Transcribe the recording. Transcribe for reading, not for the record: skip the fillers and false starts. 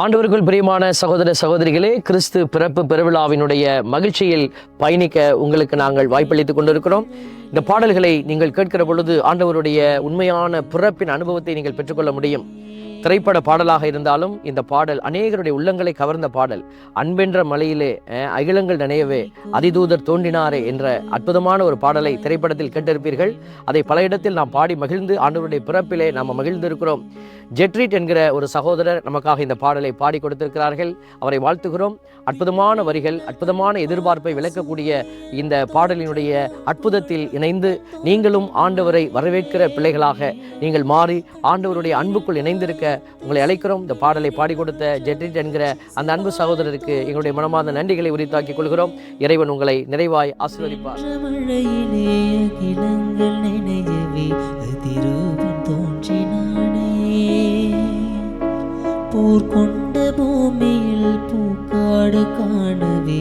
ஆண்டவருக்குள் பிரியமான சகோதர சகோதரிகளே, கிறிஸ்து பிறப்பு பெருவிழாவினுடைய மகிழ்ச்சியில் பயணிக்க உங்களுக்கு நாங்கள் வாய்ப்பளித்துக் கொண்டிருக்கிறோம். இந்த பாடல்களை நீங்கள் கேட்கிற பொழுது ஆண்டவருடைய உண்மையான பிறப்பின் அனுபவத்தை நீங்கள் பெற்றுக்கொள்ள முடியும். திரைப்பட பாடலாக இருந்தாலும் இந்த பாடல் அநேகருடைய உள்ளங்களை கவர்ந்த பாடல். அன்பென்ற மலையிலே அகிலங்கள் நினையவே அதிதூதர் தோன்றினாரே என்ற அற்புதமான ஒரு பாடலை திரைப்படத்தில் கேட்டிருப்பீர்கள். அதை பல இடத்தில் நாம் பாடி மகிழ்ந்து ஆண்டவருடைய பிறப்பிலே நாம் மகிழ்ந்திருக்கிறோம். ஜெட்ரிட் என்கிற ஒரு சகோதரர் நமக்காக இந்த பாடலை பாடி கொடுத்திருக்கிறார்கள். அவரை வாழ்த்துகிறோம். அற்புதமான வரிகள், அற்புதமான எதிர்பார்ப்பை விளக்கக்கூடிய இந்த பாடலினுடைய அற்புதத்தில் இணைந்து நீங்களும் ஆண்டவரை வரவேற்கிற பிள்ளைகளாக நீங்கள் மாறி ஆண்டவருடைய அன்புக்குள் இணைந்திருக்க உங்களை அழைக்கிறோம். இந்த பாடலை பாடி கொடுத்த ஜெட்ரிட் என்கிற அந்த அன்பு சகோதரருக்கு எங்களுடைய மனமார்ந்த நன்றிகளை உரித்தாக்கிக் கொள்கிறோம். இறைவன் உங்களை நிறைவாய் ஆசீர்வதிப்பார். போர் கொண்ட பூமியில் பூக்காடு காணவே